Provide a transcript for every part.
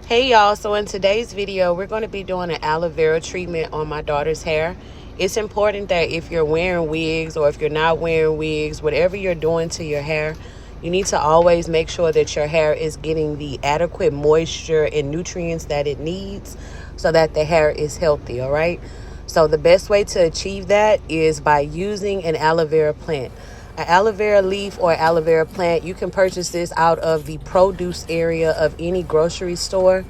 Hey y'all, so in today's video, we're going to be doing an aloe vera treatment on my daughter's hair. It's important that if you're wearing wigs or if you're not wearing wigs, whatever you're doing to your hair, you need to always make sure that your hair is getting the adequate moisture and nutrients that it needs so that the hair is healthy, all right? So the best way to achieve that is by using an aloe vera plant. An aloe vera leaf or aloe vera plant, you can purchase this out of the produce area of any grocery store.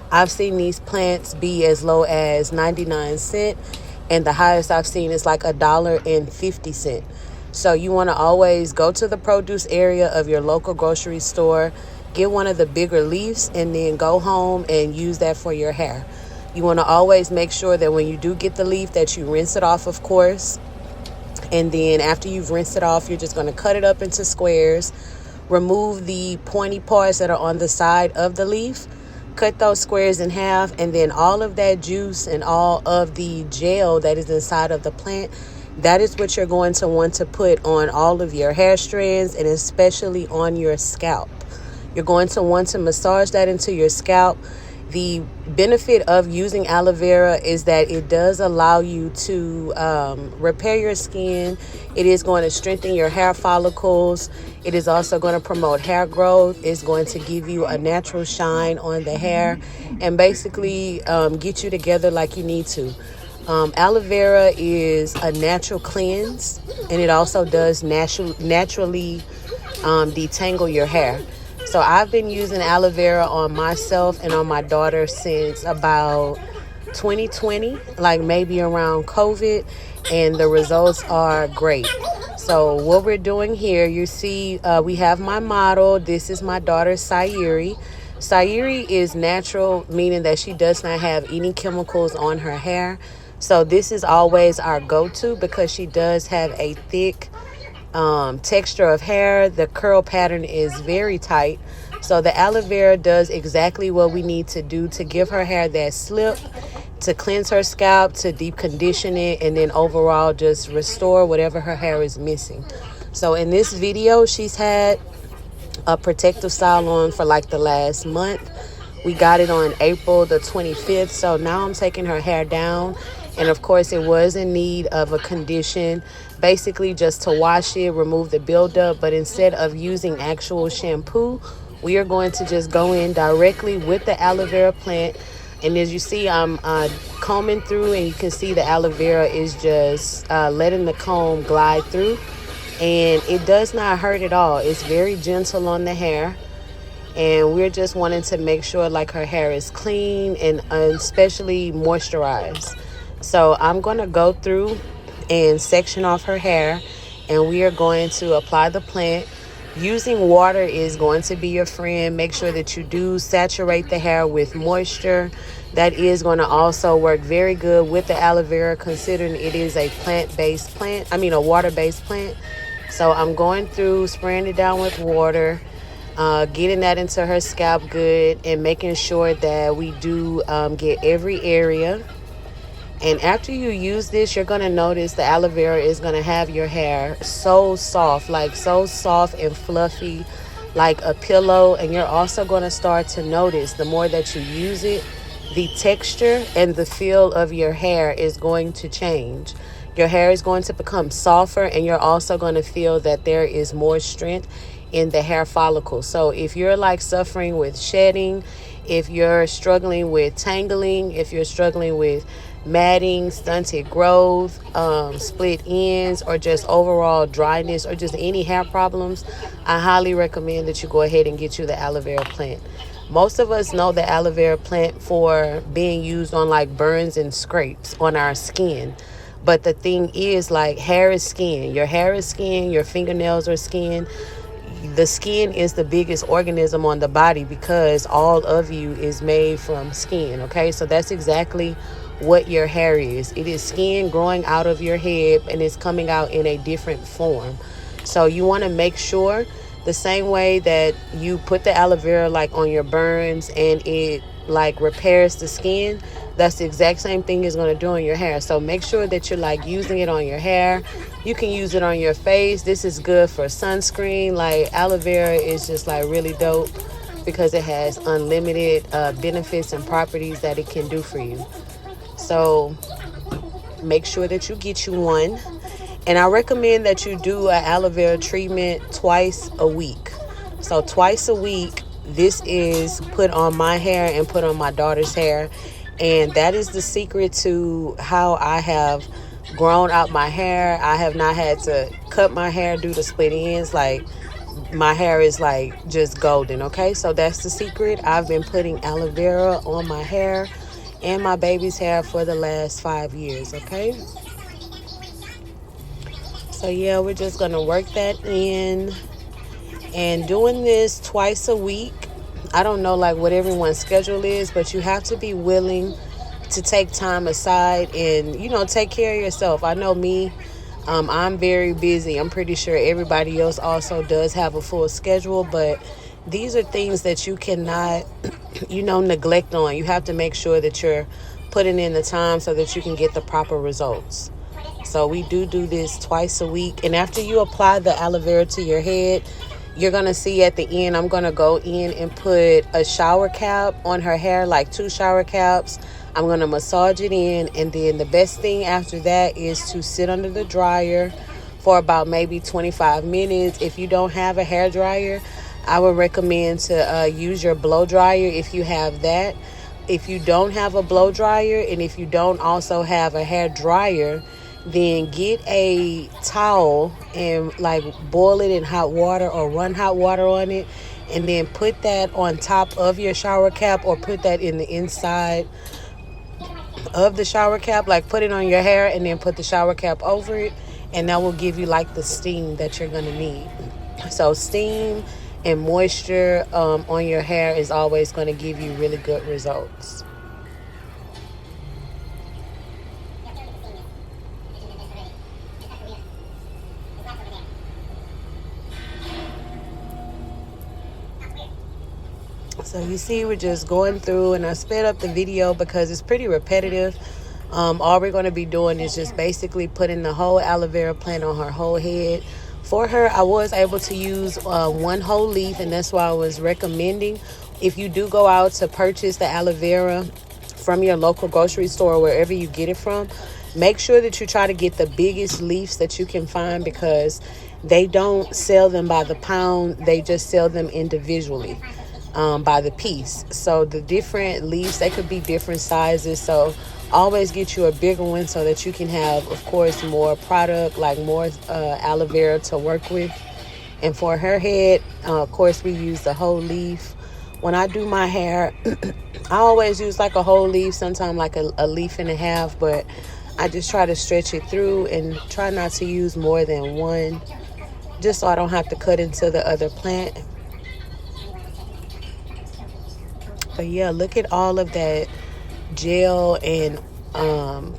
I've seen these plants be as low as 99 cents, and the highest I've seen is like $1.50. So you want to always go to the produce area of your local grocery store, get one of the bigger leaves, and then go home and use that for your hair. You want to always make sure that when you do get the leaf that you rinse it off, of course. And then after you've rinsed it off, you're just going to cut it up into squares. Remove the pointy parts that are on the side of the leaf. Cut those squares in half. And then all of that juice and all of the gel that is inside of the plant, that is what you're going to want to put on all of your hair strands and especially on your scalp. You're going to want to massage that into your scalp. The benefit of using aloe vera is that it does allow you to repair your skin. It is going to strengthen your hair follicles. It is also going to promote hair growth. It's going to give you a natural shine on the hair and basically get you together like you need to. Aloe vera is a natural cleanse, and it also does naturally detangle your hair. So I've been using aloe vera on myself and on my daughter since about 2020, like maybe around COVID, and the results are great. So what we're doing here, you see we have my model. This is my daughter, Sayuri. Sayuri is natural, meaning that she does not have any chemicals on her hair. So this is always our go-to because she does have a thick texture of hair. The curl pattern is very tight, so the aloe vera does exactly what we need to do to give her hair that slip, to cleanse her scalp, to deep condition it, and then overall just restore whatever her hair is missing. So in this video, she's had a protective style on for like the last month. We got it on April the 25th, so now I'm taking her hair down. And of course, it was in need of a condition, basically just to wash it, remove the buildup. But instead of using actual shampoo, we are going to just go in directly with the aloe vera plant. And as you see, I'm combing through, and you can see the aloe vera is just letting the comb glide through. And it does not hurt at all. It's very gentle on the hair. And we're just wanting to make sure like her hair is clean and especially moisturized. So I'm going to go through and section off her hair, and we are going to apply the plant. Using water is going to be your friend. Make sure that you do saturate the hair with moisture. That is going to also work very good with the aloe vera, considering it is a a water-based plant. So I'm going through, spraying it down with water, getting that into her scalp good, and making sure that we do get every area. And after you use this, you're going to notice the aloe vera is going to have your hair so soft and fluffy, like a pillow. And you're also going to start to notice, the more that you use it, the texture and the feel of your hair is going to change. Your hair is going to become softer, and you're also going to feel that there is more strength in the hair follicle. So if you're like suffering with shedding, if you're struggling with tangling, if you're struggling with matting, stunted growth, split ends, or just overall dryness, or just any hair problems, I highly recommend that you go ahead and get you the aloe vera plant. Most of us know the aloe vera plant for being used on like burns and scrapes on our skin. But the thing is, like, hair is skin. Your hair is skin, your fingernails are skin. The skin is the biggest organism on the body because all of you is made from skin, okay? So that's exactly what your hair is. It is skin growing out of your head, and it's coming out in a different form. So you want to make sure, the same way that you put the aloe vera like on your burns and it like repairs the skin, that's the exact same thing it's going to do on your hair. So make sure that you're like using it on your hair. You can use it on your face. This is good for sunscreen. Like, aloe vera is just like really dope because it has unlimited benefits and properties that it can do for you. So make sure that you get you one. And I recommend that you do an aloe vera treatment twice a week. So twice a week, this is put on my hair and put on my daughter's hair. And that is the secret to how I have grown out my hair. I have not had to cut my hair due to split ends. Like, my hair is like just golden, okay? So that's the secret. I've been putting aloe vera on my hair and my baby's hair for the last 5 years, okay? So yeah, we're just gonna work that in, and doing this twice a week. I don't know like what everyone's schedule is, but you have to be willing to take time aside and, you know, take care of yourself. I know me, I'm very busy. I'm pretty sure everybody else also does have a full schedule, but these are things that you cannot, you know, neglect on. You have to make sure that you're putting in the time so that you can get the proper results. So we do this twice a week. And after you apply the aloe vera to your head, you're going to see at the end, I'm going to go in and put a shower cap on her hair, like 2 shower caps. I'm going to massage it in. And then the best thing after that is to sit under the dryer for about maybe 25 minutes. If you don't have a hair dryer, I would recommend to use your blow dryer if you have that. If you don't have a blow dryer, and if you don't also have a hair dryer, then get a towel and like boil it in hot water or run hot water on it, and then put that on top of your shower cap, or put that in the inside of the shower cap. Like, put it on your hair and then put the shower cap over it, and that will give you like the steam that you're gonna need. So steam and moisture on your hair is always going to give you really good results. So you see, we're just going through, and I sped up the video because it's pretty repetitive. All we're going to be doing is just basically putting the whole aloe vera plant on her whole head. For her, I was able to use 1 whole leaf, and that's why I was recommending, if you do go out to purchase the aloe vera from your local grocery store or wherever you get it from, make sure that you try to get the biggest leaves that you can find, because they don't sell them by the pound. They just sell them individually by the piece. So the different leaves, they could be different sizes. So always get you a bigger one so that you can have, of course, more product, like more aloe vera to work with. And for her head, of course, we use the whole leaf. When I do my hair, I always use like a whole leaf, sometimes like a leaf and a half, but I just try to stretch it through and try not to use more than one, just so I don't have to cut into the other plant. But yeah, look at all of that gel and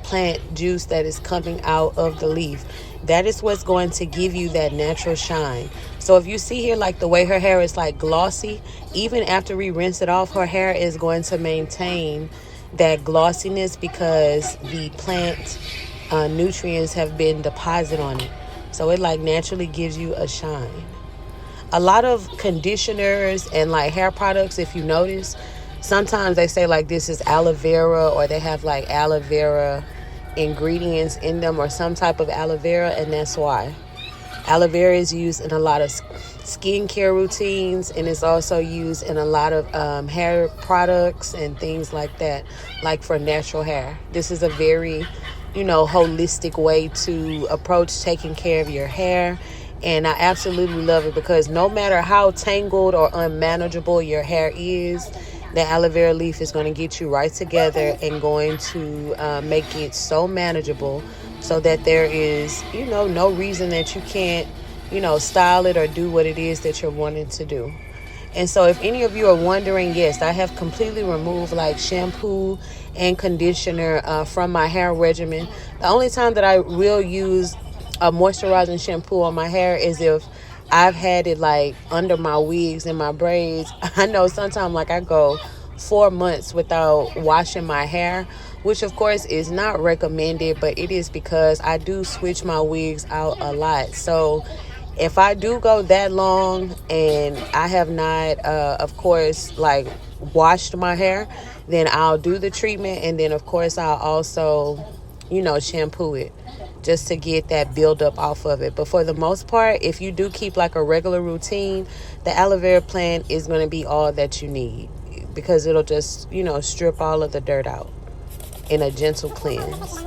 plant juice that is coming out of the leaf. That is what's going to give you that natural shine. So if you see here, like the way her hair is like glossy, even after we rinse it off, her hair is going to maintain that glossiness because the plant nutrients have been deposited on it. So it like naturally gives you a shine. A lot of conditioners and like hair products, if you notice, sometimes they say like this is aloe vera, or they have like aloe vera ingredients in them, or some type of aloe vera, and that's why. Aloe vera is used in a lot of skincare routines, and it's also used in a lot of hair products and things like that, like for natural hair. This is a very, you know, holistic way to approach taking care of your hair. And I absolutely love it, because no matter how tangled or unmanageable your hair is, the aloe vera leaf is going to get you right together and going to make it so manageable, so that there is, you know, no reason that you can't, you know, style it or do what it is that you're wanting to do. And so if any of you are wondering, yes, I have completely removed like shampoo and conditioner from my hair regimen. The only time that I will use a moisturizing shampoo on my hair is if I've had it like under my wigs and my braids. I know sometimes like I go 4 months without washing my hair, which of course is not recommended, but it is because I do switch my wigs out a lot. So If I do go that long and I have not, of course, like washed my hair, then I'll do the treatment. And then, of course, I'll also, shampoo it just to get that buildup off of it. But for the most part, if you do keep like a regular routine, the aloe vera plant is going to be all that you need, because it'll just, strip all of the dirt out in a gentle cleanse.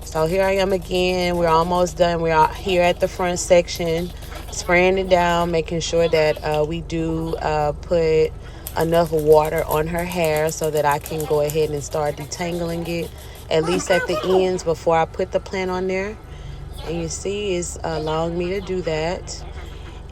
So here I am again. We're almost done. We're out here at the front section, spraying it down, making sure that we do put enough water on her hair so that I can go ahead and start detangling it, at least at the ends, before I put the plant on there. And you see it's allowing me to do that.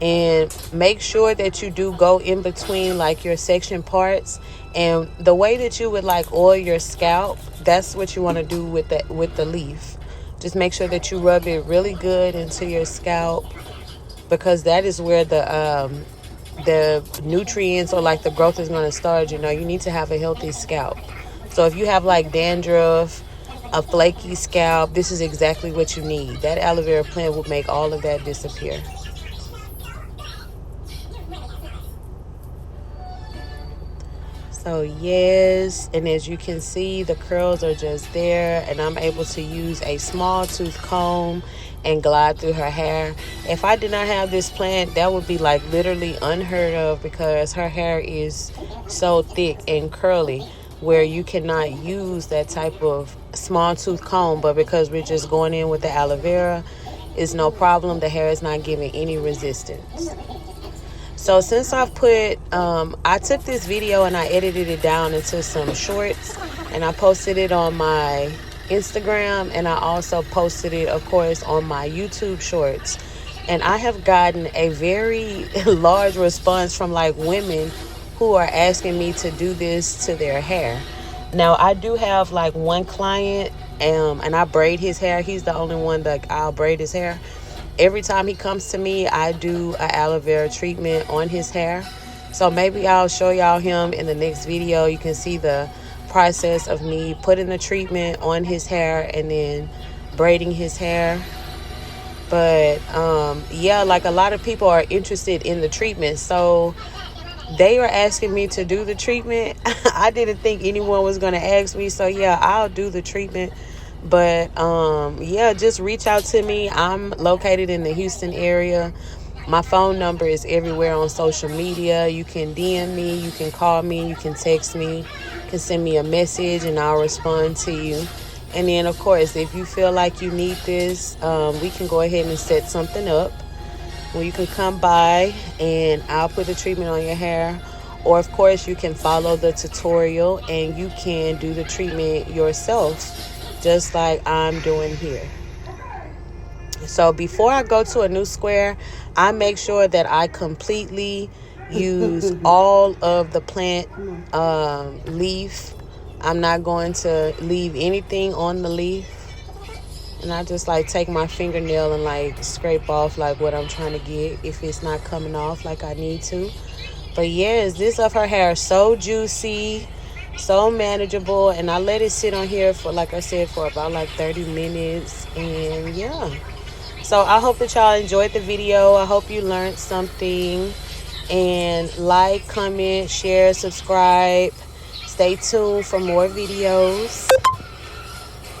And make sure that you do go in between like your section parts, and the way that you would like oil your scalp, that's what you want to do with the leaf. Just make sure that you rub it really good into your scalp, because that is where the nutrients or like the growth is going to start. You need to have a healthy scalp. So if you have like dandruff, a flaky scalp, this is exactly what you need. That aloe vera plant will make all of that disappear. So yes, and as you can see, the curls are just there, and I'm able to use a small tooth comb and glide through her hair. If I did not have this plant, that would be like literally unheard of, because her hair is so thick and curly where you cannot use that type of small tooth comb. But because we're just going in with the aloe vera, it's no problem. The hair is not giving any resistance. So since I've I took this video and I edited it down into some shorts, and I posted it on my Instagram, and I also posted it, of course, on my YouTube shorts. And I have gotten a very large response from like women who are asking me to do this to their hair. Now, I do have like one client, and I braid his hair. He's the only one that I'll braid his hair. Every time he comes to me, I do an aloe vera treatment on his hair. So maybe I'll show y'all him in the next video. You can see the process of me putting the treatment on his hair and then braiding his hair. But yeah, like a lot of people are interested in the treatment, so they are asking me to do the treatment. I didn't think anyone was going to ask me, so yeah, I'll do the treatment. But yeah, just reach out to me. I'm located in the Houston area. My phone number is everywhere on social media. You can DM me, you can call me, you can text me, you can send me a message, and I'll respond to you. And then, of course, if you feel like you need this, we can go ahead and set something up where you can come by and I'll put the treatment on your hair. Or, of course, you can follow the tutorial and you can do the treatment yourself, just like I'm doing here. So before I go to a new square, I make sure that I completely use all of the plant leaf. I'm not going to leave anything on the leaf. And I just like take my fingernail and like scrape off like what I'm trying to get if it's not coming off like I need to. But yes, this of her hair is so juicy, so manageable, and I let it sit on here for, like I said, for about like 30 minutes. And yeah, so I hope that y'all enjoyed the video. I hope you learned something. And like, comment, share, subscribe. Stay tuned for more videos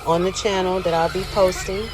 on the channel that I'll be posting.